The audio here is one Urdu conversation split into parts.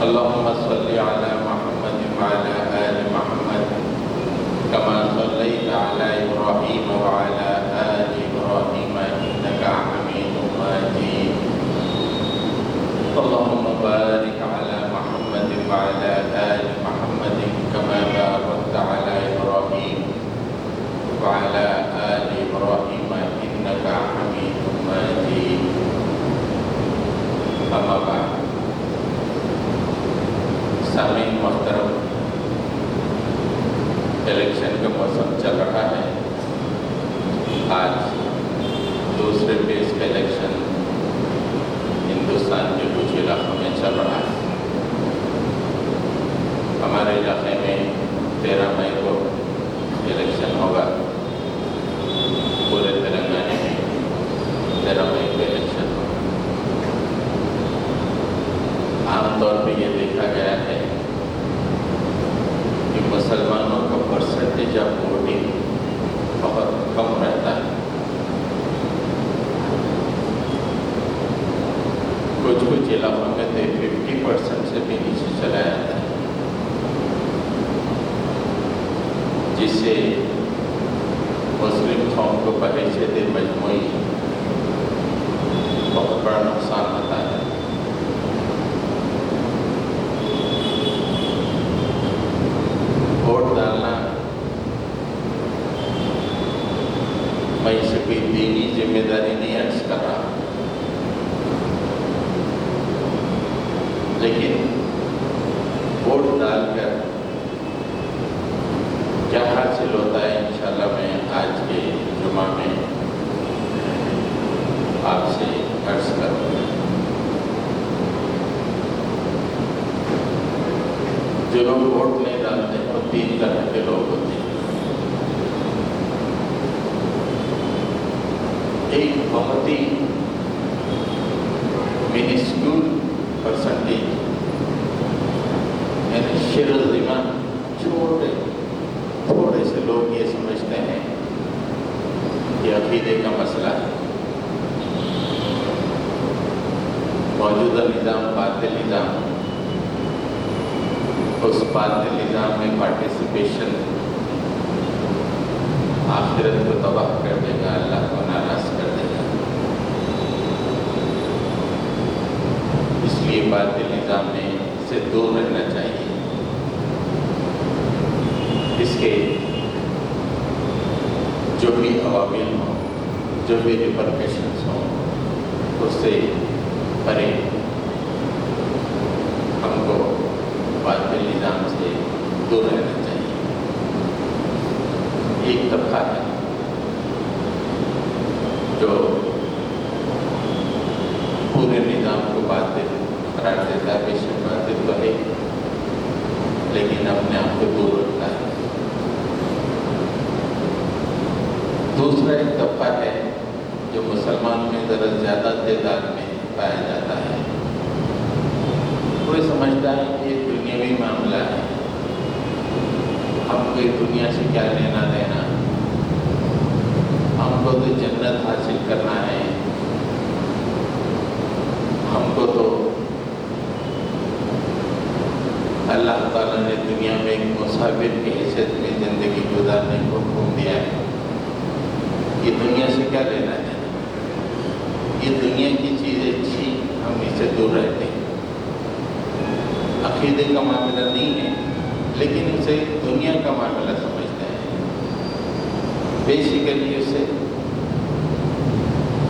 اللهم صل على محمد وعلى آل محمد كما صليت على إبراهيم وعلى آل إبراهيم إنك حميد مجيد. اللهم بارك على محمد وعلى آل محمد كما باركت على إبراهيم وعلى آل إبراهيم إنك حميد مجيد. أما بعد، سامعین محترم، الیکشن کا موسم چل رہا ہے. آج دوسرے فیز کا الیکشن ہندوستان کے کچھ علاقوں میں چل رہا ہے. ہمارے علاقے میں 13 مئی کو الیکشن ہوگا. پورے تلنگانہ میں 13 مئی کو الیکشن ہوگا. عام طور پہ یہ دیکھا گیا ہے کہ مسلمانوں کا پرسنٹیج آف ووٹنگ بہت کم رہتا ہے. کچھ علاقوں میں تو 50% سے بھی نیچے چلا جاتا ہے، جس سے مسلم قوم کو بحیثیت مجموعی بہت بڑا نقصان ہوتا ہے. ووٹ ڈالنا میں اسے کوئی دینی ذمہ داری نہیں عرض کر رہا، لیکن ووٹ ڈال کر کیا حاصل ہوتا ہے انشاءاللہ میں آج کے جمعہ میں آپ سے عرض کروں گا. جو لوگ ووٹ نہیں ڈالتے وہ 3 طرح کے لوگ ہوتے ہیں. ایک بہت ہی منسکیول پرسنٹیج، یعنی شر الذمہ تھوڑے سے لوگ یہ سمجھتے ہیں کہ عقیدے کا مسئلہ ہے، موجودہ نظام باطل نظام، اس باطل نظام میں پارٹیسپیشن آخرت کو تباہ کر دے گا، اللہ کو ناراض کر دے گا. اس لیے باطل نظام میں سے دور رہنا چاہیے. اس کے جو بھی عوامل ہوں، جو بھی ریپرکشنس ہوں، اس سے پرے ہم کو باطل نظام سے دور رہنا چاہیے. ایک طبقہ ہے جو پورے نظام کو باطل قرار دیتا ہے، بے شک باطل تو ہے لیکن اپنے آپ کو دور رکھتا ہے. دوسرا ایک طبقہ ہے جو مسلمان میں ذرا زیادہ تعداد میں پایا جاتا ہے. کوئی سمجھتا ہے کہ یہ دنیاوی معاملہ ہے، ہم کو دنیا سے کیا لینا دینا، ہم کو تو جنت حاصل کرنا ہے، ہم کو تو اللہ تعالیٰ نے دنیا میں ایک مسافر کی حیثیت میں زندگی گزارنے کو حکم دیا ہے. یہ دنیا سے کیا لینا ہے، یہ دنیا کی چیزیں اچھی، ہم اس سے دور رہتے ہیں. عقیدے کا معاملہ نہیں ہے لیکن اسے دنیا کا معاملہ سمجھتے ہیں. بیسیکلی اسے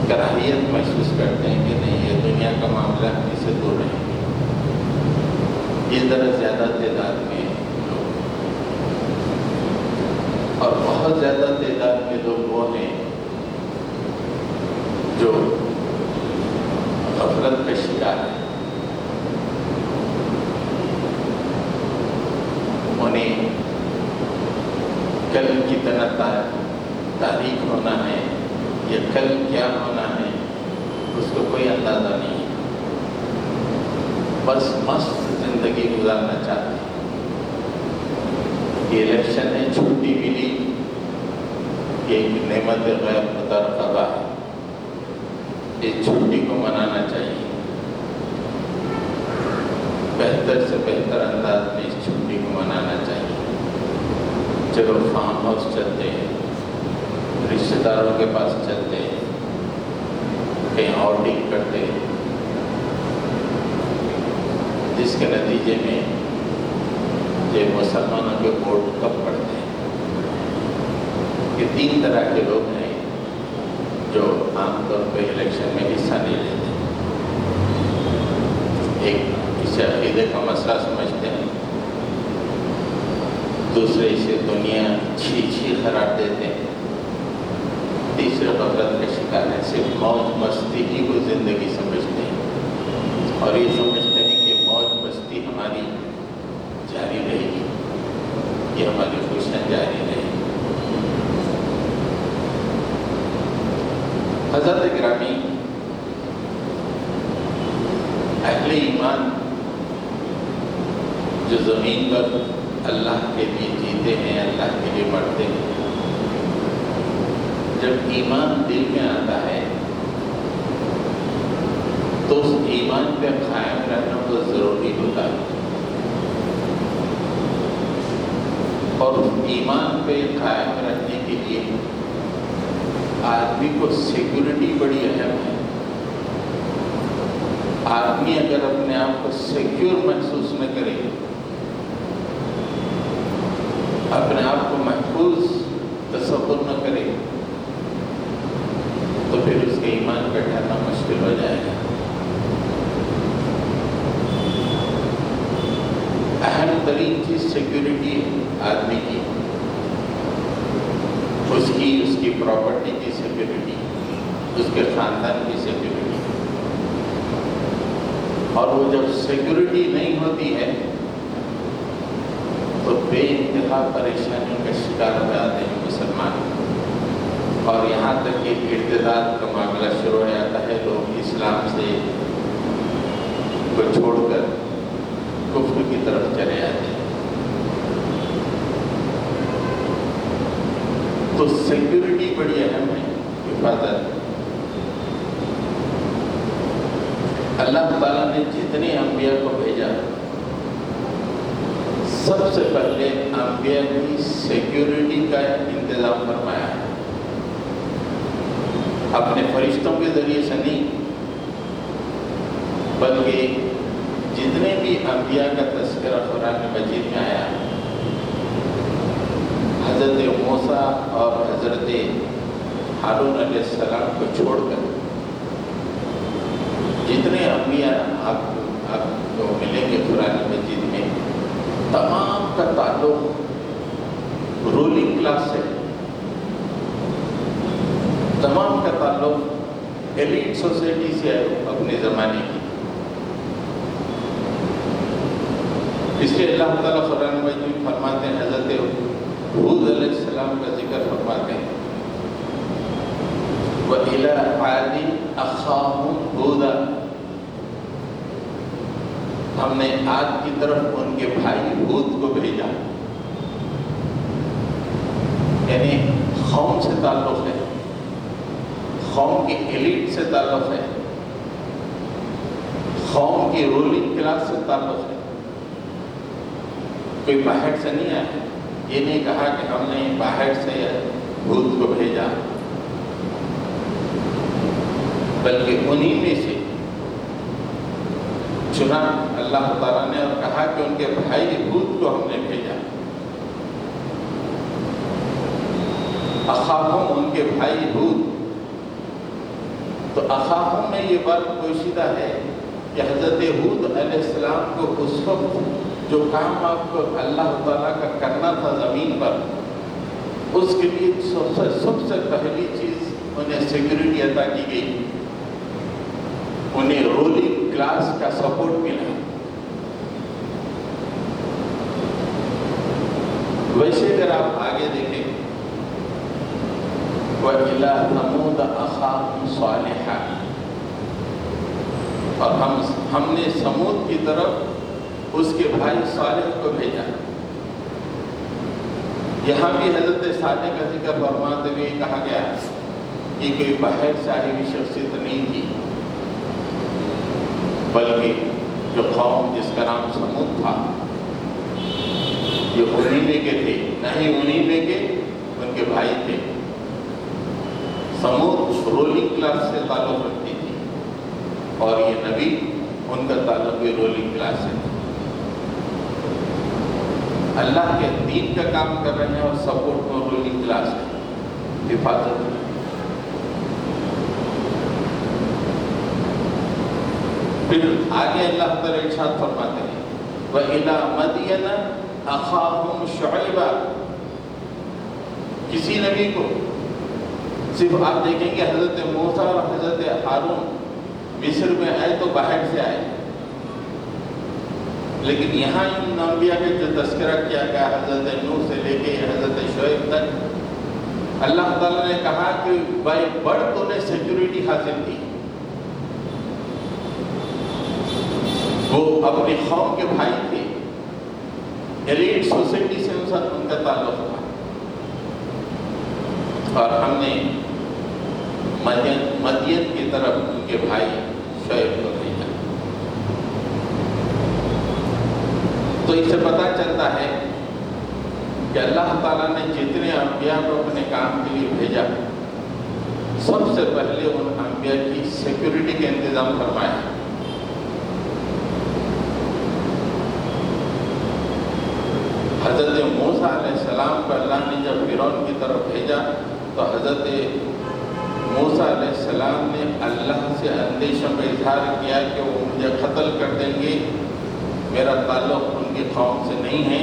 کراہیت محسوس کرتے ہیں کہ نہیں، یہ دنیا کا معاملہ، ہم اس سے دور رہیں گے. یہ ذرا زیادہ تعداد میں لوگ، اور بہت زیادہ تعداد میں لوگ وہ ہیں جو غفلت کا شکار ہے. انہیں کل کتنا تاریخ ہونا ہے یا کل کیا ہونا ہے اس کو کوئی اندازہ نہیں. بس مست زندگی گزارنا چاہتے ہیں. یہ الیکشن ہے، چھٹی ملی، ایک نعمت غیر مترقبہ ہے. اس چھٹی کو منانا چاہیے. بہتر بہتر سے بہتر انداز میں اس چھٹی کو منانا چاہیے. چلو فارم ہاؤس چلتے ہیں, رشتہ داروں کے پاس چلتے ہیں, کہیں آؤٹنگ کرتے ہیں, جس کے نتیجے میں یہ مسلمانوں کے ووٹ کم پڑتے ہیں. یہ 3 طرح کے لوگ ہیں جو عام طور پہ الیکشن میں حصہ نہیں لیتے. ایک اسے عقیدے کا مسئلہ سمجھتے ہیں, دوسرے اسے دنیا چھیچھی قرار دیتے ہیں, تیسرے غفلت کا شکار ہے, صرف موج مستی ہی کو زندگی سمجھتے ہیں اور یہ سمجھتے ہیں کہ موج مستی ہماری جاری رہے گی, یہ ہماری خوشیاں جاری رہے گی. حضرت گرامی, اہل ایمان جو زمین پر اللہ کے لیے جیتے ہیں, اللہ کے لیے مرتے ہیں, جب ایمان دل میں آتا ہے تو اس ایمان پہ قائم رہنا بہت ضروری ہوتا ہے. اور ایمان پہ قائم رہنے کے لیے آدمی کو سیکورٹی بڑی اہم ہے. آدمی اگر اپنے آپ کو سیکیور محسوس نہ کرے, اپنے آپ کو محفوظ تصور نہ کرے, تو پھر اس کے ایمان کا ٹھہرنا مشکل ہو جائے گا. اہم ترین چیز سیکیورٹی ہے آدمی کی, اس کی پراپرٹی کی سیکیورٹی, اس کے خاندان کی سیکیورٹی. اور وہ جب سیکیورٹی نہیں ہوتی ہے تو بے انتہا پریشانیوں کا شکار ہو جاتے ہیں مسلمان. اور یہاں تک کہ ارتداد کا معاملہ شروع ہو جاتا ہے, لوگ اسلام سے کو چھوڑ کر کفر کی طرف چلے جاتے ہیں. تو سیکیورٹی بڑی اہم ہے, حفاظت. اللہ تعالیٰ نے جتنے انبیاء کو بھیجا, سب سے پہلے انبیاء کی سیکیورٹی کا انتظام فرمایا ہے. اپنے فرشتوں کے ذریعے سے نہیں, بلکہ جتنے بھی انبیاء کا تذکرہ قرآن مجید میں آیا, حضرت موسیٰ اور حضرت ہارون علیہ السلام کو چھوڑ کر جتنے انبیاء آپ کو ملیں گے قرآن مجید میں, تمام کا تعلق رولنگ کلاس سے, تمام کا تعلق ایلیٹ سوسائٹی سے ہے اپنے زمانے کی. اس لیے اللہ تعالیٰ قرآن مجید میں فرماتے ہیں, حضرت ہود علیہ السلام کا ذکر فرماتے ہیں, وَإِلَىٰ عَادٍ أَخَاهُمْ هُودًا, ہم نے عاد کی طرف ان کے بھائی ہود کو بھیجا. یعنی قوم سے تعلق ہے, قوم کی ایلیٹ سے تعلق ہے, قوم کی رولنگ کلاس سے تعلق ہے. کوئی باہر سے نہیں آیا. یہ نہیں کہا کہ ہم نے باہر سے ہود کو بھیجا, بلکہ انہی میں سے چنا اللہ تعالیٰ نے اور کہا کہ ان کے بھائی ہود کو ہم نے بھیجا. اخاہم, ان کے بھائی ہود. تو اخاہم میں یہ بات پوشیدہ ہے کہ حضرت ہود علیہ السلام کو اس وقت جو کام آپ کو اللہ تعالیٰ کا کرنا تھا زمین پر, اس کے لیے سب سے پہلی چیز انہیں سیکیورٹی عطا کی گئی, انہیں رولنگ کلاس کا سپورٹ ملا. ویسے اگر آپ آگے دیکھیں, وَإِلَىٰ ثَمُودَ أَخَاهُمْ صَالِحًا, اور ہم نے سمود کی طرف اس کے بھائی صالح کو بھیجا. یہاں بھی حضرت صالح کا ذکر فرماتے ہوئے کہا گیا کہ کوئی باہر سے آئی ہوئی شخصیت نہیں تھی, بلکہ جو قوم جس کا نام سمود تھا، یہ انہی میں کے تھے، نہ ہی انہی میں کے ان کے بھائی تھے۔ سمود رولنگ کلاس سے تعلق رکھتی تھی اور یہ نبی ان کا تعلق بھی رولنگ کلاس سے تھا۔ اللہ کے دین کا کام کر رہے ہیں اور سپورٹ میں رولنگ کلاس ہے، حفاظت ہے۔ پھر آگے اللہ تعالیٰ ارشاد فرماتے ہیں وَإِلَىٰ مَدْيَنَ أَخَاهُمْ شُعَيْبًا۔ کسی نبی کو صرف آپ دیکھیں گے حضرت موسیٰ اور حضرت ہارون مصر میں آئے تو باہر سے آئے، لیکن یہاں ان انبیاء کے جو تذکرہ کیا گیا حضرت نوح سے لے کے حضرت شعیب تک، اللہ تعالیٰ نے کہا کہ بائی برتھ انہیں سیکیورٹی حاصل تھی، وہ اپنی قوم کے بھائی تھے، ایلیٹ سوسائٹی سے ان کا تعلق تھا، اور ہم نے مدین کی طرف ان کے بھائی شعیب کو بھیجا۔ تو اس سے پتہ چلتا ہے کہ اللہ تعالیٰ نے جتنے انبیاء کو اپنے کام کے لیے بھیجا، سب سے پہلے ان انبیاء کی سیکیورٹی کا انتظام فرمایا۔ حضرت موسیٰ علیہ السلام کو اللہ نے جب فرعون کی طرف بھیجا تو حضرت موسیٰ علیہ السلام نے اللہ سے اندیشہ میں اظہار کیا کہ وہ مجھے قتل کر دیں گے، میرا تعلق ان کی قوم سے نہیں ہے،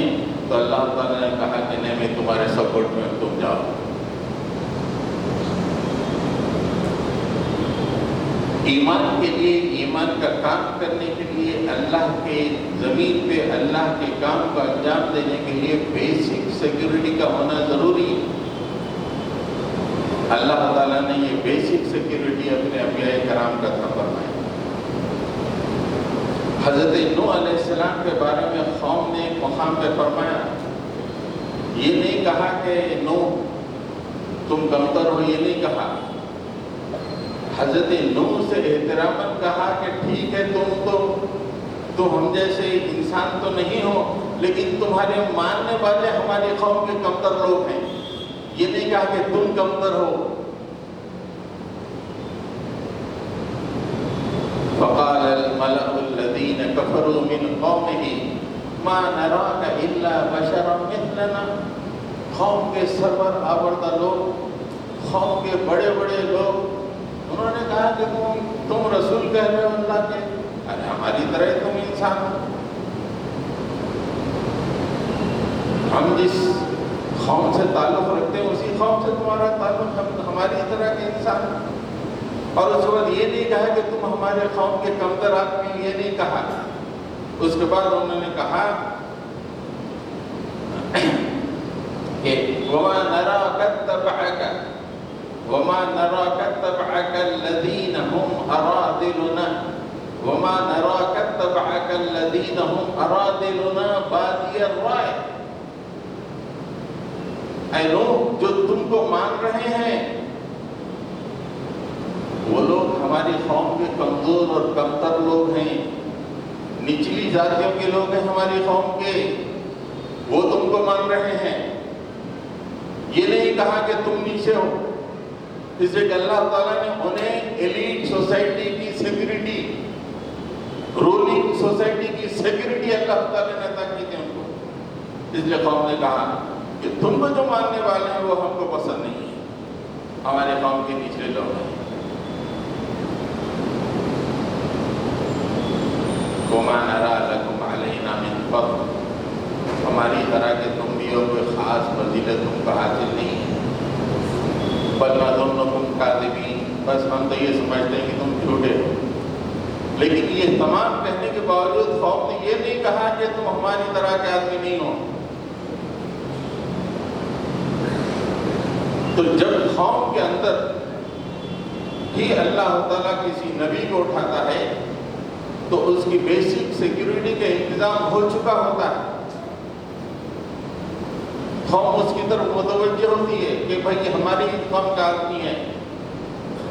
تو اللہ تعالیٰ نے کہا کہ نہیں، میں تمہارے سپورٹ میں، تم جاؤ۔ ایمان کے لیے، ایمان کا کام کرنے کے لیے، اللہ کے زمین پہ اللہ کے کام کو انجام دینے کے لیے بیسک سیکیورٹی کا ہونا ضروری ہے۔ اللہ تعالیٰ نے یہ بیسک سیکیورٹی اپنے انبیاء کرام کا تھا فرمایا۔ حضرت نوح علیہ السلام کے بارے میں قوم نے ایک مقام پہ فرمایا، یہ نہیں کہا کہ نوح تم کمتر ہو، یہ نہیں کہا، حضرت نوح سے احتراماً کہا کہ ٹھیک ہے، تم ہم جیسے انسان تو نہیں ہو، لیکن تمہارے ماننے والے ہماری قوم کے کمتر لوگ ہیں، یہ نہیں کہا کہ تم کمتر ہو۔ فقال الملأ الذين كفروا من قومه ما نراك الا بشرا مثلنا۔ قوم کے سرور آوردہ لوگ، قوم کے بڑے بڑے لوگ، انہوں نے کہا کہ تم رسول کہہ رہے ہو اللہ کے، ارے ہماری طرح تم انسان ہو، ہم جس قوم سے تعلق رکھتے ہیں اسی قوم سے تمہارا تعلق، ہماری طرح کے انسان۔ اور اس کے بعد یہ نہیں کہا کہ تم ہمارے قوم کے کمتر آدمی، یہ نہیں کہا۔ اس کے بعد انہوں نے کہا کہ وَمَا نَرَاكَ اتَّبَعَكَ وَمَا نَرَاكَ اتَّبَعَكَ الَّذِينَ هُمْ أَرَاذِلُنَا وَمَا نَرَاكَ اتَّبَعَكَ الَّذِينَ هُمْ أَرَاذِلُنَا بَادِيَ الرَّأْيِ۔ اے لوگ جو تم کو مان رہے ہیں، وہ لوگ ہماری قوم کے کمزور اور کمتر لوگ ہیں، نچلی ذاتیوں کے لوگ ہیں ہماری قوم کے، وہ تم کو مان رہے ہیں۔ یہ نہیں کہا کہ تم نیچے ہو، اس لیے کہ اللہ تعالیٰ نے انہیں ایلیٹ سوسائٹی کی سیکیورٹی، رولنگ سوسائٹی کی سیکیورٹی اللہ تعالیٰ نے عطا کی تھی ان کو۔ اس لیے قوم نے کہا کہ تم کو جو ماننے والے ہیں وہ ہم کو پسند نہیں ہے، ہمارے قوم کے نچلے لوگ ہیں۔ وَمَا نَرَىٰ لَكُمْ عَلَيْنَا مِن فَضْلٍ، ہماری طرح کے تم بھی ہو، کوئی خاص فضیلت تم کو حاصل نہیں ہے۔ بَلْ نَظُنُّكُمْ كَاذِبِينَ، بس ہم تو یہ سمجھتے ہیں کہ تم جھوٹے ہو۔ لیکن یہ تمام کہنے کے باوجود قوم نے یہ نہیں کہا کہ تم ہماری طرح کے آدمی نہیں ہو۔ تو جب قوم کے اندر ہی اللہ تعالیٰ کسی نبی کو اٹھاتا ہے تو اس کی بیسک سیکیورٹی کا انتظام ہو چکا ہوتا ہے، قوم اس کی طرف متوجہ ہوتی ہے کہ بھائی ہماری قوم کا آدمی ہے،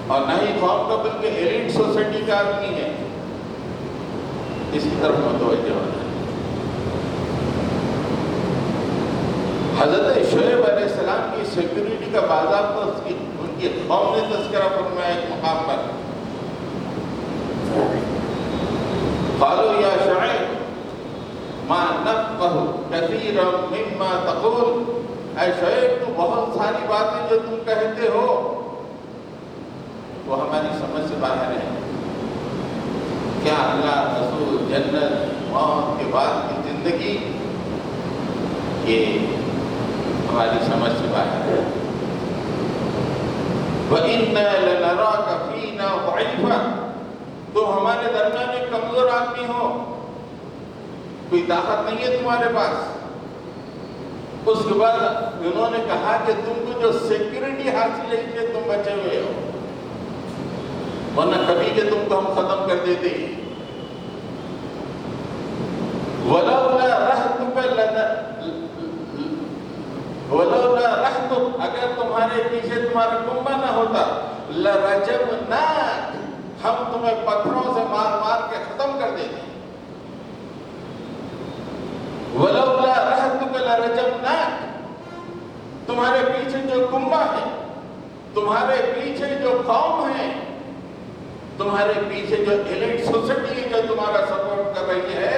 اور نہ ہی قوم کا بلکہ ایلیٹ سوسائٹی کا آدمی ہے۔ اس کی طرف متوجہ ہونا ہے۔ حضرت شعیب علیہ السلام کی سیکیورٹی کا باضابطہ ان کی قوم نے تذکرہ فرمایا ایک مقام پر، قالوا یا شعیب ما نفقہ کثیرا مما تقول، اے شعیب تو بہت ساری باتیں جو تم کہتے ہو وہ ہماری سمجھ سے باہر ہے۔ کیا اللہ، رسول، جنت، موت کے بعد کی زندگی، یہ ہماری سمجھ سے باہر ہے۔ وَإِنَّا لَنَرَاكَ فِينَا ضَعِيفًا، تم ہمارے درمیان ایک کمزور آدمی ہو، کوئی طاقت نہیں ہے تمہارے پاس۔ اس کے بعد انہوں نے کہا کہ تم کو جو سیکیورٹی حاصل ہے کہ تم بچے ہوئے ہو، ورنہ کبھی کہ تم کو ہم ختم کر دیتے۔ وَلَوْلَا رَحْتُكَ، اگر تمہارے پیچھے تمہارا کنبہ نہ ہوتا، لَرَجَمْنَاكَ، ہم تمہیں پتھروں سے مار مار کے ختم کر دیتے۔ وَلَوْلَا رَحْتُكَ لَرَجَمْنَاكَ، تمہارے پیچھے جو کنبہ ہے، تمہارے پیچھے جو قوم ہے، تمہارے پیچھے جو ایلیٹ سوسائٹی ہے جو تمہارا سپورٹ کر رہی ہے،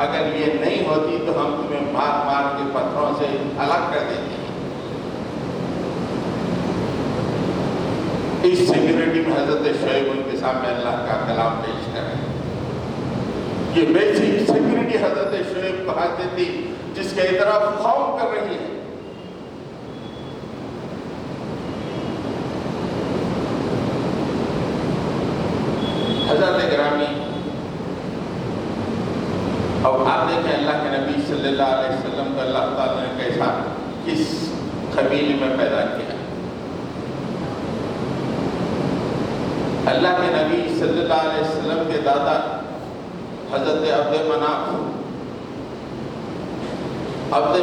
اگر یہ نہیں ہوتی تو ہم تمہیں مار مار کے پتھروں سے ہلاک کر دیتے ہیں۔ اس سیکیورٹی میں حضرت شعیب ان کے سامنے اللہ کا کلام پیش کر رہے ہیں۔ یہ بیسک سیکیورٹی حضرت شعیب کو حاصل تھی جس کا اعتراف قوم کر رہی ہے۔ حضرت گرامی، اب آپ دیکھیں اللہ کے نبی صلی اللہ علیہ وسلم کو اللہ تعالیٰ نے کیسا کس قبیلے میں پیدا کیا۔ اللہ کے نبی صلی اللہ علیہ وسلم کے دادا حضرت عبد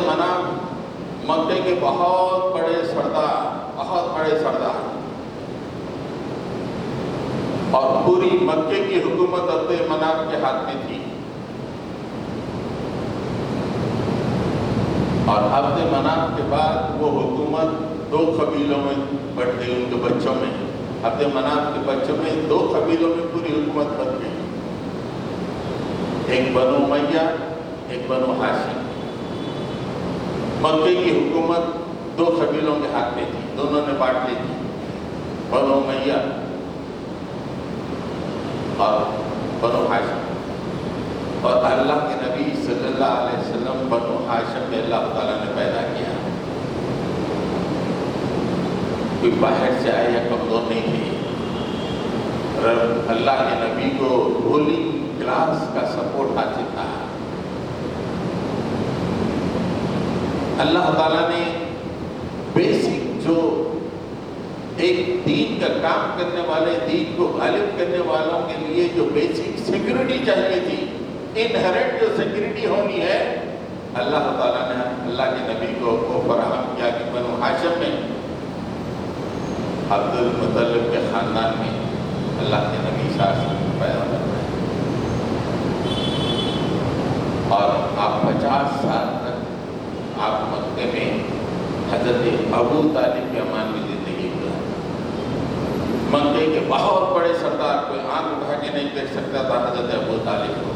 مناف مکے کے بہت بڑے سردار، اور پوری مکے کی حکومت عبد مناف کے ہاتھ میں تھی۔ اور عبد مناف کے بعد وہ حکومت 2 قبیلوں میں بٹ گئی، ان کے بچوں میں، عبد مناف کے بچوں میں 2 قبیلوں میں پوری حکومت بٹ گئی، ایک بنو امیہ، ایک بنو ہاشم۔ مکے کی حکومت 2 قبیلوں کے ہاتھ میں تھی، دونوں نے بانٹ لی تھی، بنو امیہ اور بنو ہاشم۔ اور اللہ کے نبی صلی اللہ علیہ وسلم بنو ہاشم میں اللہ تعالیٰ نے پیدا کیا۔ کوئی باہر سے آیا کمزور نہیں تھی، اللہ کے نبی کو رولنگ کلاس کا سپورٹ حاصل تھا۔ اللہ تعالیٰ نے بیسک جو ایک دین کا کام کرنے والے، دین کو غالب کرنے والوں کے لیے جو بیسک سیکیورٹی چاہیے تھی، انہیرنٹ جو سیکیورٹی ہونی ہے، اللہ تعالیٰ نے اللہ کے نبی کو فراہم کیا کہ بنو ہاشم میں، عبد المطلب کے خاندان میں اللہ کے نبی صلی اللہ علیہ وسلم پیدا کرنا ہے۔ اور آپ 50 سال تک آپ مکے میں حضرت ابو طالب کے امان میں زندگی گزاری۔ مکے کے بہت بڑے سردار، کوئی آنکھ اٹھا کے نہیں دیکھ سکتا تھا حضرت ابو طالب کو۔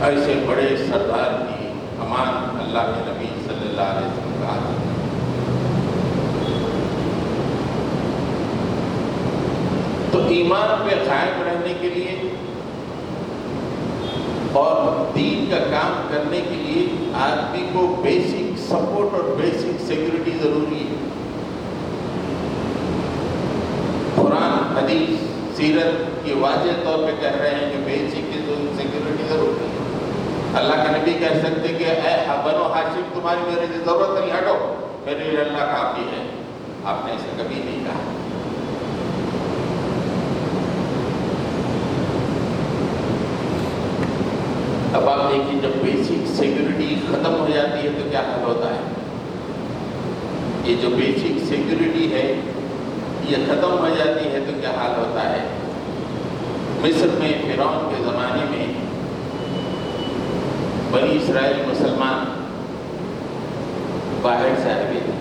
ایسے بڑے سردار کی امان اللہ کے نبی صلی اللہ علیہ وسلم کا حاصل۔ تو ایمان پہ قائم رہنے کے لیے اور دین کا کام کرنے کے لیے آدمی کو بیسک سپورٹ اور بیسک سیکیورٹی ضروری ہے۔ قرآن، حدیث، سیرت یہ واضح طور پہ کہہ رہے ہیں کہ بیسک سیکیورٹی ضروری ہے۔ اللہ کے نبی کہہ سکتے کہ اے بنو ہاشم تمہاری میرے لیے ضرورت نہیں، ہٹو، میرے لیے اللہ کافی ہے۔ آپ نے ایسا کبھی نہیں کہا۔ اب آپ دیکھیں جب بیسک سیکیورٹی ختم ہو جاتی ہے تو کیا حل ہوتا ہے؟ یہ جو بیسک سیکیورٹی ہے یہ ختم ہو جاتی ہے تو کیا حال ہوتا ہے؟ مصر میں فرعون کے زمانے میں بنی اسرائیل مسلمان باہر سے آئے تھے،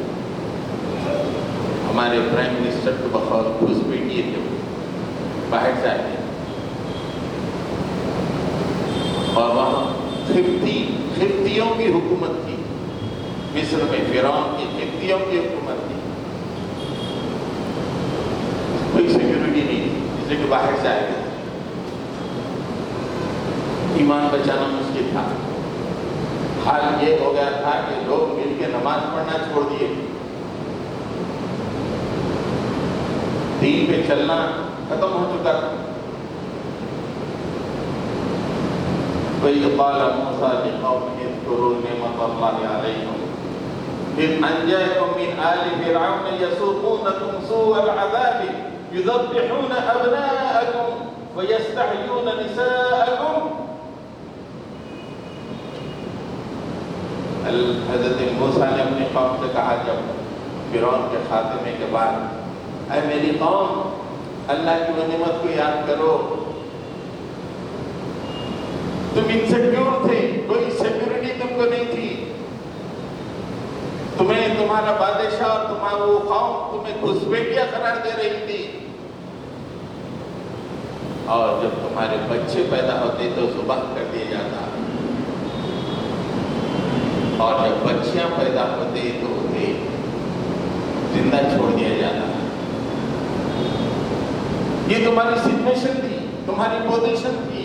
ہمارے پرائم منسٹر کے بخور گھس پیٹیے تھے، باہر سے آئے تھے، اور وہاں خفتیوں کی حکومت تھی، مصر میں فرعون کی خفتیوں کی حکومت تھی، کوئی سیکورٹی نہیں تھی، اس لیے کہ باہر سے آئے تھے، ایمان بچانا مشکل تھا، حال یہ ہو گیا تھا کہ لوگ مل کے نماز پڑھنا چھوڑ دیے، دین پہ چلنا ختم ہو چکا تھا۔ وَإِذْ قَالَ مُوسَىٰ لِقَوْمِهِ اذْكُرُوا نِعْمَةَ اللَّهِ عَلَيْكُمْ إِذْ أَنْجَاكُمْ مِنْ آلِ فِرْعَوْنَ يَسُومُونَكُمْ سُوءَ الْعَذَابِ يُذَبِّحُونَ أَبْنَاءَكُمْ وَيَسْتَحْيُونَ نِسَاءَكُمْ۔ حضرت موسیٰ نے اپنی قوم سے کہا جب فرعون کے خاتمے کے بعد، اے میری قوم، اللہ کی وہ نعمت کو یاد کرو، تم انسیکیور تھے، کوئی سیکورٹی تم کو نہیں تھی، تمہیں تمہارا بادشاہ اور تمہارا وہ قوم تمہیں گھسپیٹیاں قرار دے رہی تھی، اور جب تمہارے بچے پیدا ہوتے تو ذبح کر دیا جاتا، اور جب بچیاں پیدا ہوتے تو انہیں زندہ چھوڑ دیا جاتا۔ یہ تمہاری سچویشن تھی، تمہاری پوزیشن تھی،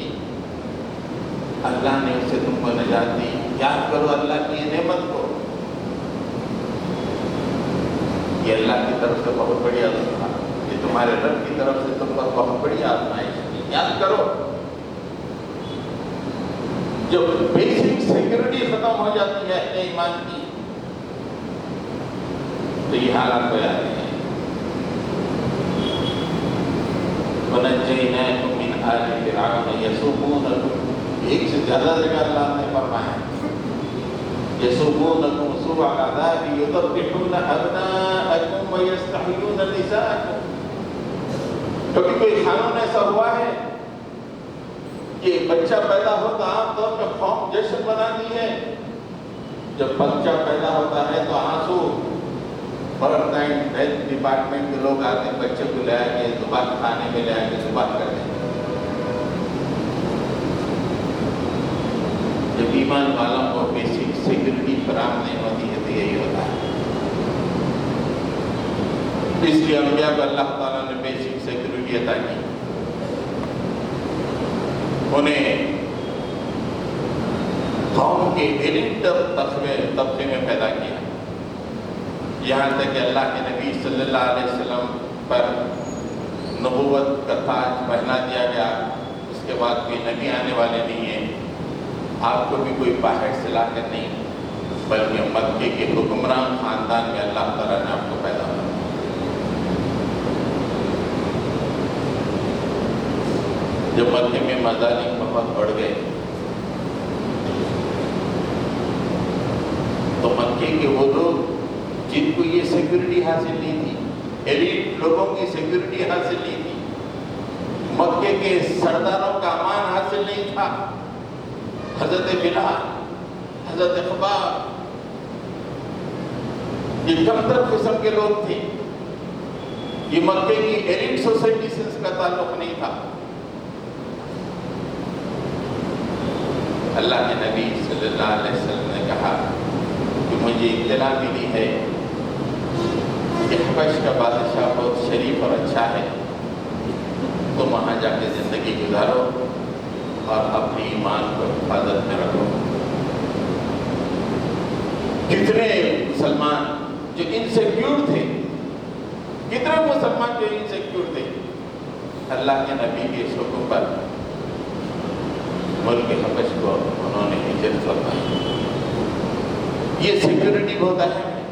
اللہ نے اس سے تم کو نجات دی۔ یاد کرو اللہ کی یہ نعمت کو، یہ اللہ کی طرف سے بہت بڑی عظمت تھا، یہ تمہارے رب کی طرف سے تم پر بہت بڑی آزمائش تھی، یاد کرو۔ جب بیسک سیکورٹی ختم ہو جاتی ہے ایمان کی تو یہ حالات ہو جاتے ہیں۔ وَنَجَّيْنَاكُم مِّنْ آلِ فِرْعَوْنَ يَسُومُونَكُمْ، ایک سے زیادہ جگہ اللہ نے فرمایا يَسُومُونَكُمْ سُوءَ الْعَذَابِ يُذَبِّحُونَ أَبْنَاءَكُمْ وَيَسْتَحْيُونَ نِسَاءَكُمْ۔ کبھی کوئی قانون ایسا ہوا ہے کہ بچہ پیدا ہوتا عام طور پہ قوم جشن مناتی ہے، جب بچہ پیدا ہوتا ہے تو آنسو، برتھ اینڈ ڈیتھ ڈپارٹمنٹ کے لوگ آتے ہیں، بچے کو لے آئے کے ذبح کھانے میں لے آئے کے ذبح کرتے ہیں۔ جب ایمان والوں کو بیسک سیکورٹی فراہم نہیں ہوتی ہے تو یہی ہوتا ہے۔ اس لیے انبیاء کو اللہ تعالیٰ نے بیسک سیکورٹی عطا کی، انہیں قوم کے ایلیٹ طبقے میں پیدا کیا، یہاں تک کہ اللہ کے نبی صلی اللہ علیہ وسلم پر نبوت کا تاج پہنا دیا گیا، اس کے بعد کوئی نبی آنے والے نہیں ہیں، آپ کو بھی کوئی باہر سے لا کر نہیں، بلکہ مکے کے حکمران خاندان میں اللہ تعالیٰ نے آپ کو پیدا کیا۔ جب مکے میں مذالک بہت بڑھ گئے تو مکے کے وہ لوگ جن کو یہ سیکورٹی حاصل نہیں تھی، ایلیٹ لوگوں کی سیکورٹی حاصل نہیں تھی، مکے کے سرداروں کا امان حاصل نہیں تھا، حضرت بلال، حضرت خباب، یہ کمتر قسم کے لوگ تھے، یہ مکے کی ایلیٹ سوسائٹی سے اس کا تعلق نہیں تھا۔ اللہ کے نبی صلی اللہ علیہ وسلم نے کہا کہ مجھے اطلاع ملی ہے کہ حبش کا بادشاہ بہت شریف اور اچھا ہے، تم وہاں جا کے زندگی گزارو اور اپنی ایمان کو حفاظت میں رکھو۔ کتنے مسلمان جو انسیکیور تھے، کتنے مسلمان جو انسیکیور تھے، اللہ کے نبی کے اس حکم پر ملک حبش کو انہوں نے ہجرت فرمائی۔ یہ سیکورٹی بہت اہم ہے۔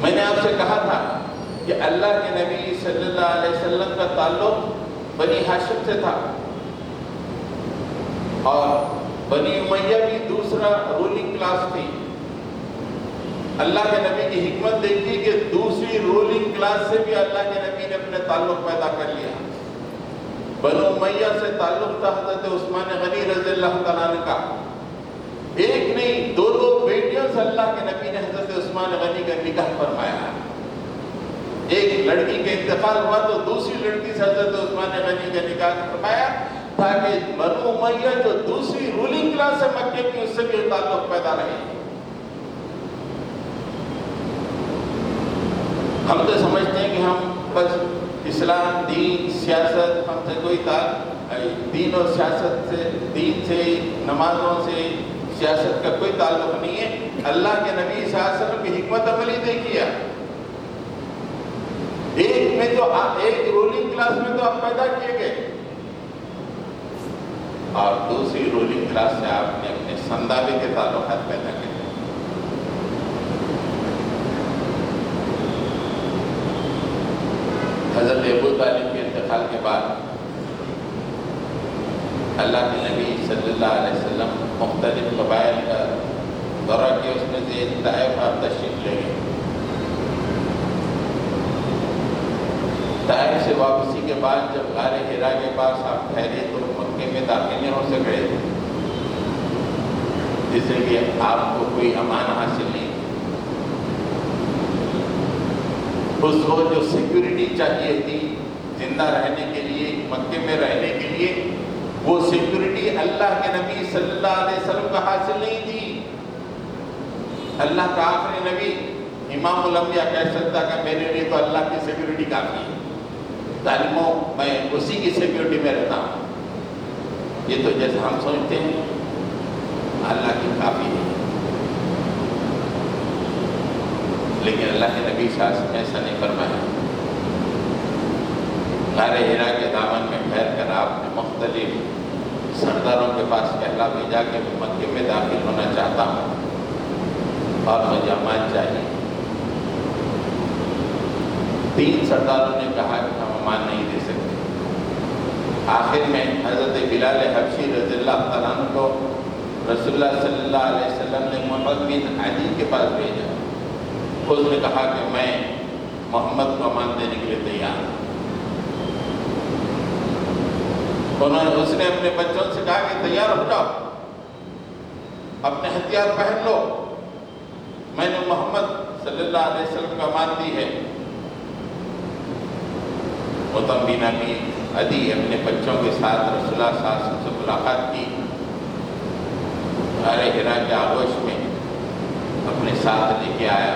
میں نے آپ سے کہا تھا کہ اللہ کے نبی صلی اللہ علیہ وسلم کا تعلق بنی ہاشم سے تھا، اور بنی امیہ بھی دوسرا رولنگ کلاس تھی۔ اللہ کے نبی کی حکمت دیکھی کہ دوسری رولنگ کلاس سے بھی اللہ کے نبی نے اپنے تعلق پیدا کر لیا۔ بنو امیہ سے تعلق تھا حضرت عثمان غنی رضی اللہ تعالیٰ عنہ کا. ایک نہیں دو بیٹیوں سے اللہ کے نبی نے حضرت عثمان غنی کا نکاح فرمایا. ایک لڑکی کا انتقال ہوا تو دوسری لڑکی سے حضرت عثمان غنی کا نکاح فرمایا تاکہ بنو امیہ جو دوسری رولنگ کلاس ہے مکے کی اس سے بھی تعلق پیدا رہے. ہم تو سمجھتے ہیں کہ ہم بس اسلام دین سیاست ہم سے کوئی دین اور سیاست سے دین سے نمازوں سے سیاست کا کوئی تعلق نہیں ہے. اللہ کے نبی صلی اللہ علیہ وسلم کی حکمت عملی دیکھیے. ایک رولنگ کلاس میں تو آپ پیدا کیے گئے اور دوسری رولنگ کلاس سے آپ نے اپنے سندابے کے تعلقات پیدا کیے. حضرت ابو طالب کے انتقال کے بعد اللہ کے نبی صلی اللہ علیہ وسلم مختلف قبائل کا دورہ کیا. اس میں سے طائف آپ تشریف لے گئے. طائف سے واپسی کے بعد جب غار حرا کے پاس آپ ٹھہرے تو مکے میں داخل نہیں ہو سکے جس سے کہ آپ کو کوئی امان حاصل نہیں. اس وقت جو سیکیورٹی چاہیے تھی زندہ رہنے کے لیے مکے میں رہنے کے لیے وہ سیکیورٹی اللہ کے نبی صلی اللہ علیہ وسلم کو حاصل نہیں تھی. اللہ کا آخری نبی امام الانبیاء کہہ سکتا کہ میرے لیے تو اللہ کی سیکیورٹی کافی ہے. ظالموں میں اسی کی سیکیورٹی میں رہتا ہوں. یہ تو جیسے ہم سوچتے ہیں اللہ کی کافی ہے لیکن اللہ کے نبی صلی اللہ علیہ وسلم ایسا نہیں فرمایا. غار حرا کے دامن میں ٹھہر کر آپ نے مختلف سرداروں کے پاس کہلا بھیجا کہ میں مکے میں داخل ہونا چاہتا ہوں اور مجھے امان چاہیے. 3 سرداروں نے کہا کہ ہم امان نہیں دے سکتے. آخر میں حضرت بلال حبشی رضی اللہ تعالیٰ عنہ کو رسول اللہ صلی اللہ علیہ وسلم نے محمد بن عدی کے پاس بھیجا. اس نے کہا کہ میں محمد کو امان دینے کے لیے تیار ہوں. اس نے اپنے بچوں سے کہا کہ تیار ہو جاؤ, اپنے ہتھیار پہن لو, میں نے محمد صلی اللہ علیہ وسلم کو امان دی ہے. مطعم بن ابی عدی اپنے بچوں کے ساتھ رسول اللہ صلی اللہ علیہ وسلم سے ملاقات کی. غار حرا کے آغوش میں اپنے ساتھ لے کے آیا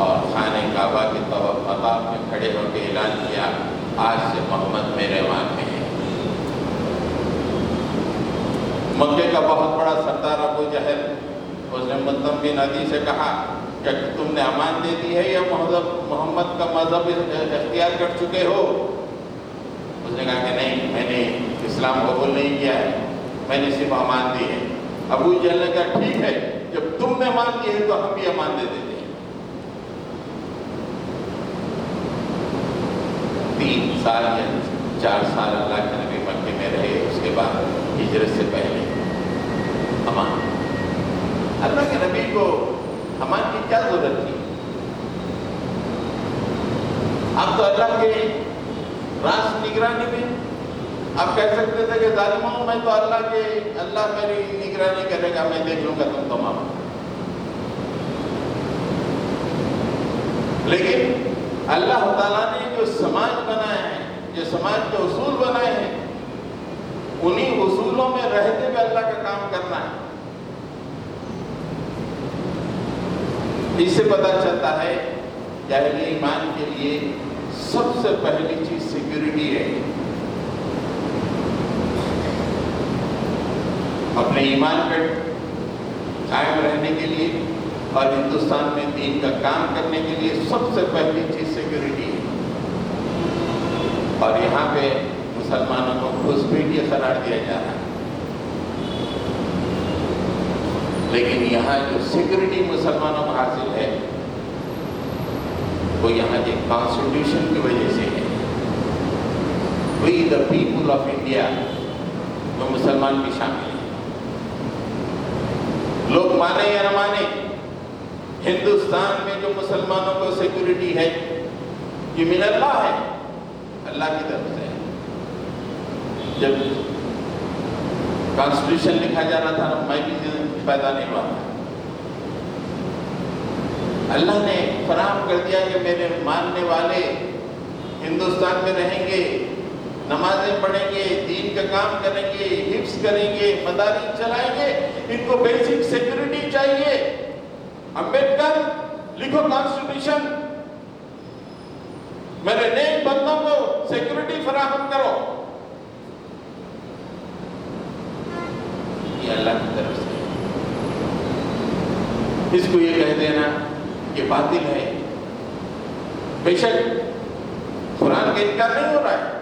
اور خانہ کعبہ کے مقام میں کھڑے ہو کے اعلان کیا آج سے محمد میرے ایوان میں ہے. مکے کا بہت بڑا سردار ابو جہل اس نے مطعم بن عدی سے کہا کہ تم نے امان دے دی ہے یا محمد کا مذہب اختیار کر چکے ہو؟ اس نے کہا کہ نہیں, میں نے اسلام قبول نہیں کیا ہے, میں نے صرف امان دی ہے. ابو جہل نے کہا ٹھیک ہے, جب تم نے امان دی ہے تو ہم بھی امان دے دیتے ہیں. 3 سال یا 4 سال اللہ کے نبی مکے میں رہے. اس کے بعد ہجرت سے پہلے امان. اللہ کے نبی کو امان کی کیا ضرورت تھی؟ آپ تو اللہ کے راز نگرانی میں آپ کہہ سکتے تھے کہ ظالموں میں تو اللہ میری نگرانی کرے گا, میں دیکھ لوں گا تم تمام. لیکن اللہ تعالیٰ نے جو سماج بنایا ہے, جو سماج کے اصول بنائے ہیں, انہی اصولوں میں رہتے ہوئے اللہ کا کام کرنا ہے. اس سے پتہ چلتا ہے کہ اہل ایمان کے لیے سب سے پہلی چیز سیکیورٹی ہے. اپنے ایمان پر قائم رہنے کے لیے اور ہندوستان میں دین کا کام کرنے کے لیے سب سے پہلی چیز سیکیورٹی ہے. اور یہاں پہ مسلمانوں کو گھسپیٹیہ قرار دیا جا رہا ہے. لیکن یہاں جو سیکیورٹی مسلمانوں کو حاصل ہے وہ یہاں کے کانسٹیٹیوشن کی وجہ سے ہے. وی دا پیپل آف انڈیا میں مسلمان بھی شامل ہیں. لوگ مانے یا نہ مانے, ہندوستان میں جو مسلمانوں کو سیکیورٹی ہے یہ من اللہ ہے, اللہ کی طرف سے ہے. جب کانسٹیٹیوشن لکھا جا رہا تھا میں بھی پیدا نہیں ہوا تھا. اللہ نے فراہم کر دیا کہ میرے ماننے والے ہندوستان میں رہیں گے، نمازیں پڑھیں گے، دین کا کام کریں گے، حفظ کریں گے، مدارس چلائیں گے. ان کو بیسک سیکورٹی چاہیے. امبیڈکر لکھو کانسٹیٹیوشن، میرے نیک بندوں کو سیکورٹی فراہم کرو. یہ اللہ کی طرف سے. اس کو یہ کہہ دینا کہ باطل ہے. بے شک قرآن کا انکار نہیں ہو رہا ہے،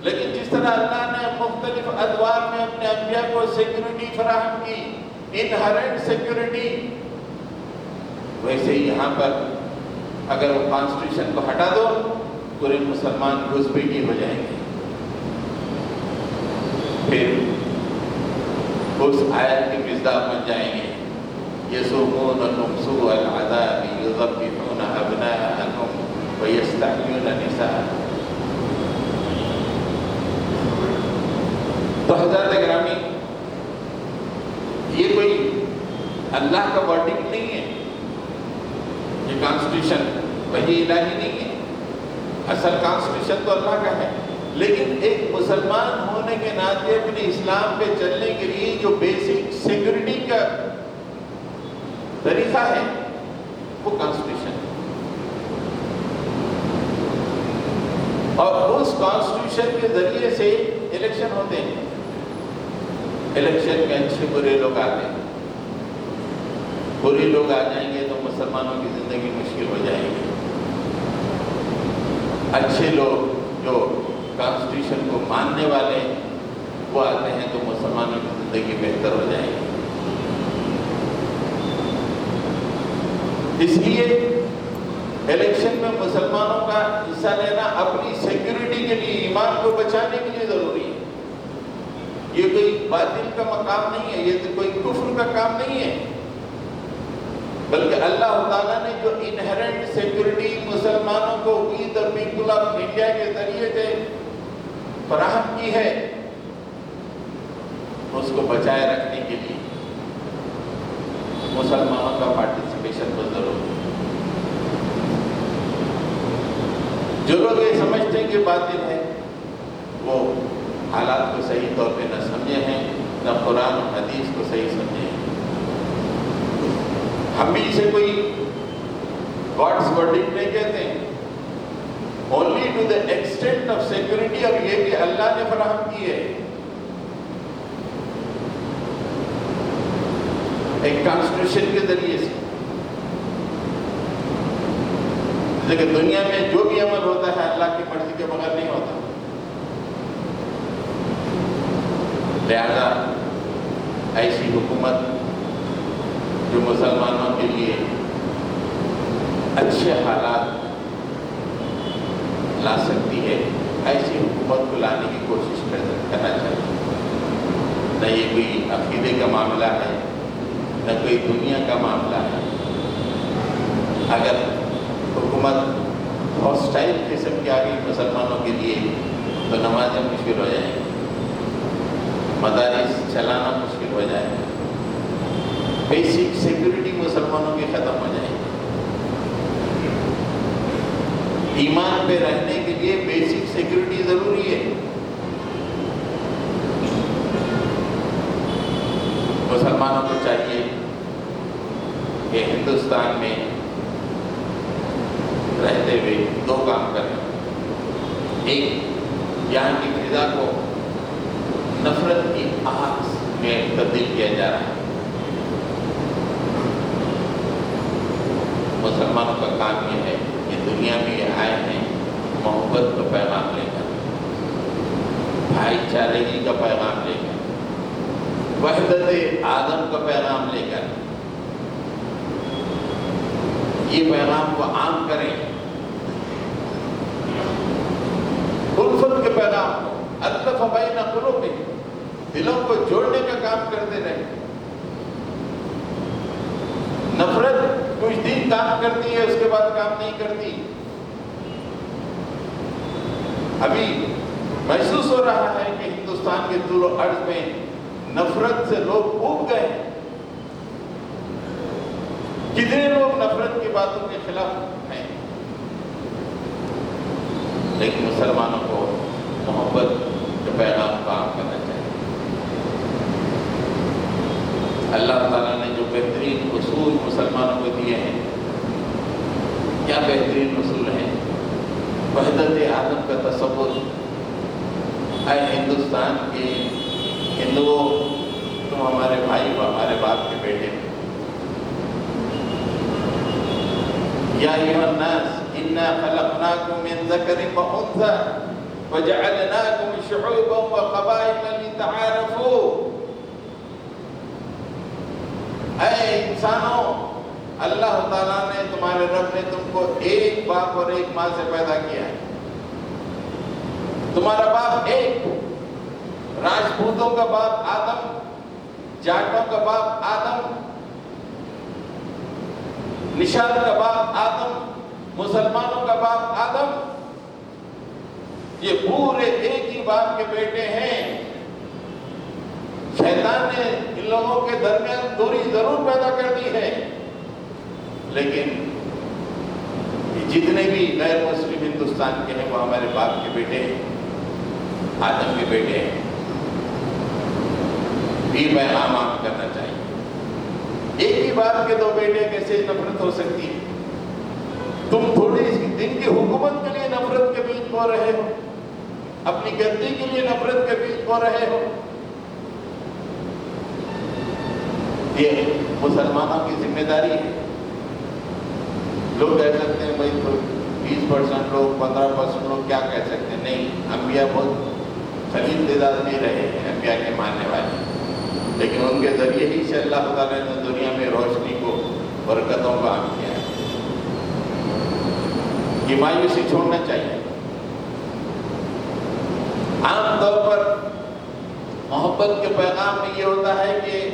لیکن جس طرح اللہ نے مختلف ادوار میں اپنے انبیاء کو سیکورٹی فراہم کی، انہرنٹ سیکورٹی، ویسے یہاں پر اگر وہ کانسٹیٹیوشن کو ہٹا دو پورے مسلمان گھس بیٹی ہو جائیں گے. پھر اس آیت کے مصداق بن جائیں گے. یسومونکم سوء العذاب یذبحون ابناءکم ویستحیون نساءکم. تو حضرات گرامی، یہ کوئی اللہ کا ورڈکٹ نہیں ہے، یہ کانسٹیٹیوشن وحی الہی نہیں ہے. اصل کانسٹیٹیوشن تو اللہ کا ہے، لیکن ایک مسلمان ہونے کے ناطے اپنے اسلام پہ چلنے کے لیے جو بیسک سیکورٹی کا طریقہ ہے وہ کانسٹیٹیوشن ہے. اور اس کانسٹیٹیوشن کے ذریعے سے الیکشن ہوتے ہیں. الیکشن میں اچھے برے لوگ آتے ہیں. برے لوگ آ جائیں گے تو مسلمانوں کی زندگی مشکل ہو جائے گی. اچھے لوگ جو کانسٹیٹیوشن کو ماننے والے وہ آتے ہیں تو مسلمانوں کی زندگی بہتر ہو جائے گی. اس لیے الیکشن میں مسلمانوں کا حصہ لینا اپنی سیکورٹی کے لیے، ایمان کو بچانے کے لیے ضروری ہے. یہ کوئی باطل کا مقام نہیں ہے، یہ کوئی کفر کا کام نہیں ہے، بلکہ اللہ تعالیٰ نے جو انہرنٹ سیکورٹی مسلمانوں کو وی دی پیپل آف انڈیا کے ذریعے سے فراہم کی ہے، اس کو بچائے رکھنے کے لیے مسلمانوں کا پارٹیسپیشن بہت ضروری ہے. جو لوگ یہ سمجھتے ہیں کہ باطل ہے وہ حالات کو صحیح طور پہ نہ سمجھے ہیں، نہ قرآن و حدیث کو صحیح سمجھے ہیں. ہم بھی اسے کوئی گاڈس ورڈکٹ نہیں کہتے ہیں. Only to the extent of security, اب یہ کہ اللہ نے فراہم کی ہے. ایک کانسٹیٹیوشن کے ذریعے سے، لیکن دنیا میں جو بھی عمل ہوتا ہے اللہ کی مرضی کے بغیر نہیں ہوتا. لہذا ایسی حکومت جو مسلمانوں کے لیے اچھے حالات لا سکتی ہے، ایسی حکومت کو لانے کی کوشش کرنا چاہیے. نہ یہ کوئی عقیدے کا معاملہ ہے، نہ کوئی دنیا کا معاملہ ہے. اگر حکومت ہاسٹائل قسم کی آ گئی مسلمانوں کے لیے تو نمازیں مشکل ہو جائیں گی، مدارس چلانا مشکل ہو جائے گا، بیسک سیکورٹی مسلمانوں کی ختم ہو جائے گی. ایمان پہ رہنے کے لیے بیسک سیکورٹی ضروری ہے. مسلمانوں کو چاہیے کہ ہندوستان میں رہتے ہوئے دو کام کریں. ایک، یہاں کی فضا کو نفرت کی آگ میں تبدیل کیا جا رہا ہے. مسلمانوں کا کام یہ ہے کہ دنیا میں یہ آئے ہیں محبت کا پیغام لے کر، بھائی چارگی کا پیغام لے کر، وحدت آدم کا پیغام لے کر. یہ پیغام کو عام کریں، الفت کے پیغام کو، الف بین قلوبہم، دلوں کو جوڑنے کا کام کرتے رہیں. نفرت کچھ دن کام کرتی ہے، اس کے بعد کام نہیں کرتی. ابھی محسوس ہو رہا ہے کہ ہندوستان ہندوستان کے طول و عرض میں نفرت سے لوگ ڈوب گئے ہیں. کتنے لوگ نفرت کی باتوں کے خلاف ہیں. لیکن مسلمانوں کو محبت کے پیغام کا عام کرنا چاہیے. اللہ تعالیٰ نے جو بہترین اصول مسلمانوں کو دیے ہیں، کیا بہترین اصول ہیں. وحدت عالم کا تصور. اے ہندوستان کے ہندوؤں، تم ہمارے بھائی و ہمارے باپ کے بیٹے ہو. یا ایھا الناس انا خلقناکم من ذکر و انثی وجعلناکم شعوبا وقبائل لتعارفوا. اے انسانوں، اللہ تعالیٰ نے، تمہارے رب نے تم کو ایک باپ اور ایک ماں سے پیدا کیا ہے. تمہارا باپ ایک، راجپوتوں کا باپ آدم، جاٹوں کا باپ آدم، نشاد کا باپ آدم، مسلمانوں کا باپ آدم. یہ پورے ایک ہی باپ کے بیٹے ہیں. شیطان نے ان لوگوں کے درمیان دوری ضرور پیدا کر دی ہے، لیکن جتنے بھی غیر مسلم ہندوستان کے ہیں وہ ہمارے باپ کے بیٹے ہیں، آدم کے بیٹے ہیں. بھی پیغام عام کرنا چاہیے. ایک ہی باپ کے دو بیٹے کیسے نفرت ہو سکتی ہے؟ تم تھوڑی سی دن کی حکومت کے لیے نفرت کے بیچ بو رہے ہو، اپنی گدی کے لیے نفرت کے بیچ بو رہے ہو. یہ مسلمانوں کی ذمہ داری ہے. لوگ کہہ سکتے ہیں بھائی 20% لوگ، 15% لوگ کیا کہہ سکتے ہیں. نہیں، انبیاء بہت خلیل تعداد نہیں رہے ہیں انبیاء کے ماننے والے، لیکن ان کے ذریعے ہی سے اللہ تعالیٰ نے دنیا میں روشنی کو، برکتوں کو عام کیا ہے. یہ مایوسی چھوڑنا چاہیے. عام طور پر محبت کے پیغام میں یہ ہوتا ہے کہ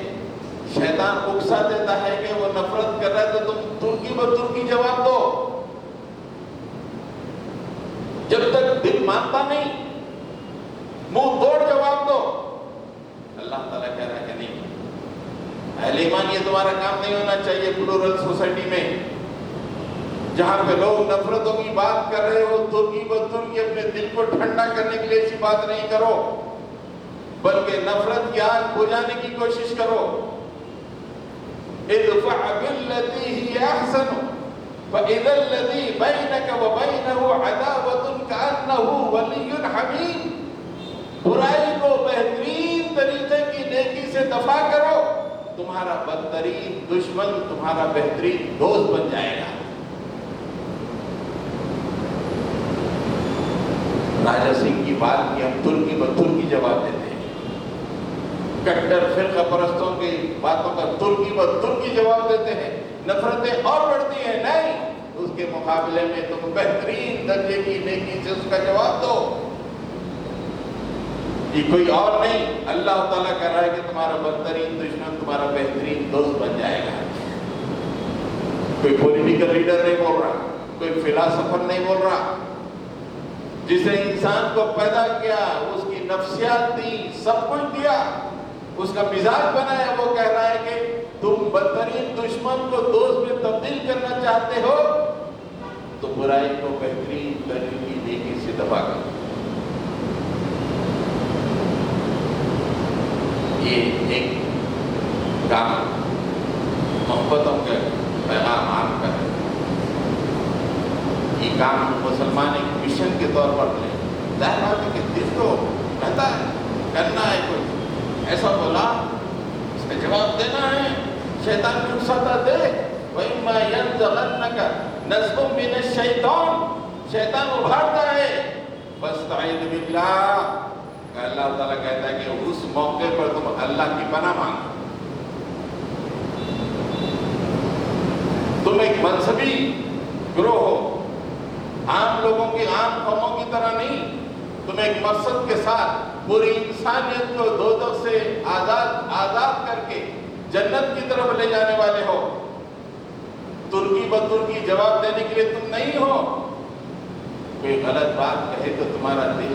شیطان اکسا دیتا ہے کہ وہ نفرت کر رہا ہے تو تم ترکی ب ترکی جواب دو. جب تک دل مانتا نہیں، منہ توڑ جواب دو. اللہ تعالیٰ کہہ رہا ہے کہ نہیں، اہل ایمان یہ تمہارا کام نہیں ہونا چاہیے. پلورل سوسائٹی میں جہاں پہ لوگ نفرتوں کی بات کر رہے ہو، ترکی ب ترکی اپنے دل کو ٹھنڈا کرنے کے لیے ایسی بات نہیں کرو، بلکہ نفرت کی آگ بجھانے کی کوشش کرو. ادفع بالتي هي احسن فاذا الذي بينك وبينه عداوة كأنه ولي حميم. برائی کو بہترین طریقے کی نیکی سے دفع کرو، تمہارا بدترین دشمن تمہارا بہترین دوست بن جائے گا. راجہ سنگھ کی بات کی ہم ترکی ب ترکی جواب دیتے ہیں. کٹر فرقہ پرستوں کی باتوں کا ترکی ب ترکی جواب دیتے ہیں. نفرتیں اور بڑھتی ہیں. نہیں، اس کے مقابلے میں تم بہترین درجے کی نیکی سے اس کا جواب دو. یہ کوئی اور نہیں، اللہ تعالیٰ کہہ رہا ہے کہ تمہارا بدترین دشمن تمہارا بہترین دوست بن جائے گا. کوئی پولیٹیکل لیڈر نہیں بول رہا، کوئی فلاسفر نہیں بول رہا. جسے انسان کو پیدا کیا، اس کی نفسیات دی، سب کچھ دیا، اس کا مزاج بنایا، وہ کہہ رہا ہے کہ تم بدترین دشمن کو دوست میں تبدیل کرنا چاہتے ہو تو برائی کو بہترین درجے کی نیکی سے دفع کرو. یہ ایک کام محبتوں کے پیغام عام کریں. یہ کام مسلمان ایک مشن کے طور پر لیں. ظاہر بات ہے کہ دل کو کہتا ہے کرنا ہے، کوئی ایسا بولا اس کا جواب دینا ہے. شیطان بھی اکساتا دے. وَإِمَّا يَنزَغَنَّكَ نَزْغٌ مِّنَ الشَّيْطَانِ، شیطان ابھارتا ہے. فَاسْتَعِذْ بِاللَّهِ، اللہ تعالیٰ کہتا ہے کہ اس موقع پر تم اللہ کی پناہ مانگو. تم ایک منصبی گروہ ہو، عام لوگوں کی، عام قوموں کی طرح نہیں. تم ایک مقصد کے ساتھ پوری انسانیت کو دوزخ سے آزاد کر کے جنت کی طرف لے جانے والے ہو. ترکی ب ترکی جواب دینے کے لیے تم نہیں ہو. کوئی غلط بات کہے تو تمہارا دل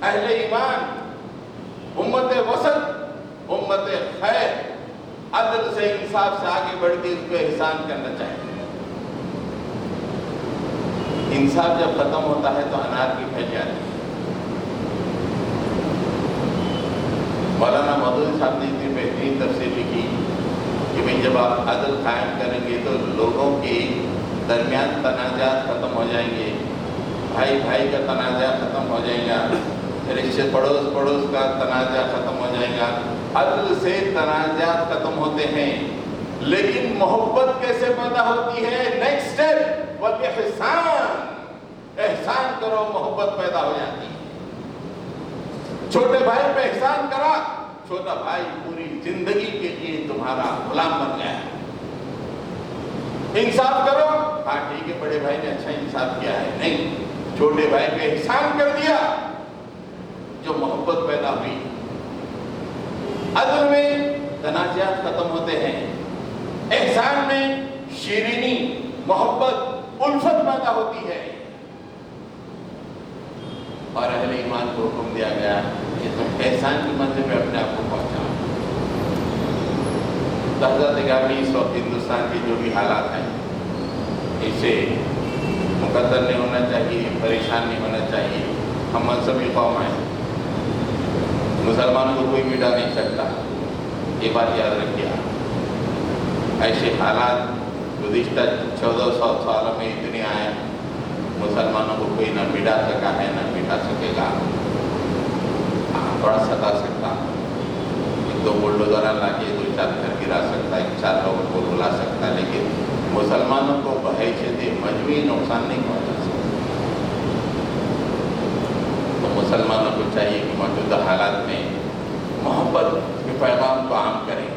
اہل ایمان، امت وسط، امت خیر عدل سے انصاف سے آگے بڑھ کے اس کو احسان کرنا چاہیے۔ انصاف جب ختم ہوتا ہے تو انارکی پھیل جاتی ہے۔ مولانا مودودی صاحب نے اتنی بہترین تفسیر لکھی کہ بھئی جب آپ عدل قائم کریں گے تو لوگوں کے درمیان تنازعات ختم ہو جائیں گے، بھائی بھائی کا تنازع ختم ہو جائے گا، رشتے پڑوس کا تنازع ختم ہو جائے گا۔ عدل سے تنازعات ختم ہوتے ہیں، لیکن محبت کیسے پیدا ہوتی ہے؟ نیکسٹ سٹیپ والاحسان، احسان کرو، محبت پیدا ہو جاتی ہے۔ چھوٹے بھائی پہ احسان کرا، چھوٹا بھائی پوری زندگی کے لیے تمہارا غلام بن گیا ہے۔ انصاف کرو، ہاں ٹھیک ہے بڑے بھائی نے اچھا انصاف کیا ہے، نہیں، چھوٹے بھائی پہ احسان کر دیا، جو محبت پیدا ہوئی۔ عدل میں تنازعات ختم ہوتے ہیں، احسان میں شیرینی، محبت، الفت پیدا ہوتی ہے۔ اور اہل ایمان کو حکم دیا گیا کہ تم احسان کی منزل پہ اپنے آپ کو پہنچاؤ۔ حضرت گرامی اس وقت ہندوستان کے جو بھی حالات ہیں، اس سے مقدر نہیں ہونا چاہیے، پریشان نہیں ہونا چاہیے۔ ہم مذہبی قوم ہیں، مسلمانوں کو کوئی مٹا نہیں سکتا، یہ بات یاد رکھیے۔ ایسے حالات گزشتہ 1400 سالوں میں اتنے آئے، مسلمانوں کو کوئی نہ مٹا سکا ہے نہ مٹا سکے گا۔ تھوڑا ستا سکتا، ایک دو بلڈوزر لا کے 2-4 گھر گرا سکتا، 1-4 لوگوں کو رلا سکتا، لیکن مسلمانوں کو بحیثیت مجموعی نقصان نہیں پہنچا سکتا۔ تو مسلمانوں کو چاہیے کہ موجودہ حالات میں محبت کے پیغام کو عام کریں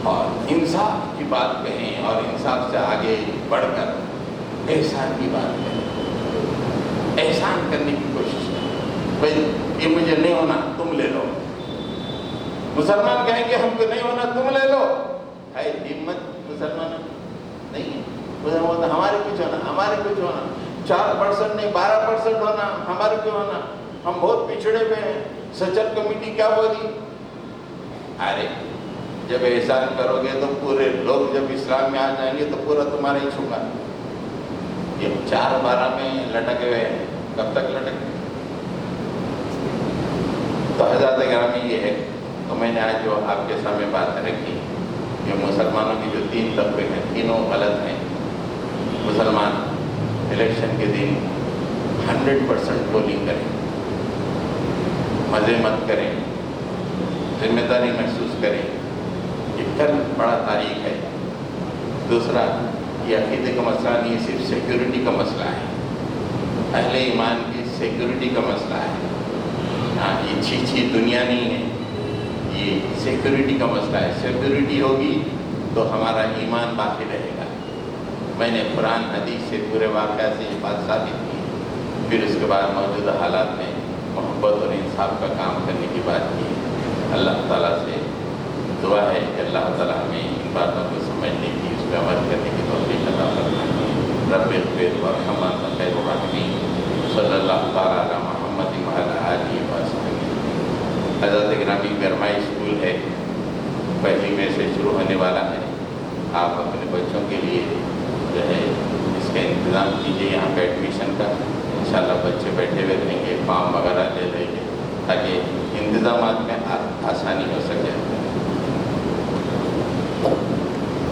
اور انصاف کی بات کہیں، اور انصاف سے آگے بڑھ کر احسان کی بات کریں، احسان کرنے کی کوشش کریں۔ بھئی یہ مجھے نہیں ہونا، تم لے لو۔ مسلمان کہیں کہ ہم کو نہیں ہونا، تم لے لو۔ ہے ہمت مسلمانوں نہیں ہے، ہمارے کچھ ہونا، ہمارے کچھ ہونا، 4% نہیں 12% ہونا، ہمارے کیوں ہونا، ہم بہت پچھڑے پہ ہیں، سچل کمیٹی کیا بولی؟ ارے جب احسان کرو گے تو پورے لوگ جب اسلام میں آ جائیں گے تو پورا تمہارا ہی چھوڑا۔ یہ 4-12 میں لٹکے ہوئے ہیں، کب تک لٹک؟ تو حضرت گرامی یہ ہے، تو میں نے آج جو آپ کے سامنے بات رکھی کہ مسلمانوں کی جو 3 طبقے ہیں، تینوں غلط ہیں۔ مسلمان الیکشن کے دن 100% پولنگ کریں، مزے مت کریں، ذمہ داری محسوس کریں کہ کل بڑا تاریخ ہے۔ دوسرا، یہ عقیدے کا مسئلہ نہیں ہے، صرف سیکیورٹی کا مسئلہ ہے، اہل ایمان کی سیکیورٹی کا مسئلہ ہے۔ ہاں یہ چھی دنیا نہیں ہے، یہ سیکیورٹی کا مسئلہ ہے۔ سیکیورٹی ہوگی تو ہمارا ایمان باقی رہے گا۔ میں نے قرآن حدیث سے پورے واقعہ سے یہ بات ثابت کی، پھر اس کے بعد موجودہ حالات میں محبت اور انصاف کا کام کرنے کی بات کی۔ اللہ تعالیٰ سے دعا ہے کہ اللہ تعالیٰ ہمیں ان باتوں کو سمجھنے کی، اس پہ عمل کرنے کی توفیق عطا فرمائے۔ رب اغفر وارحم وانت خیر الراحمین، صلی اللہ تعالیٰ علی محمد وعلی آلہ وصحبہ۔ حضرت گرامی گرمائی اسکول ہے، 1 مئی سے شروع ہونے والا ہے۔ آپ اپنے بچوں کے لیے جو ہے اس کا انتظام کیجیے، یہاں پہ ایڈمیشن کا انشاءاللہ بچے بیٹھے ہوئے رہیں گے، فارم وغیرہ لے لیں گے تاکہ انتظامات میں آسانی ہو سکے۔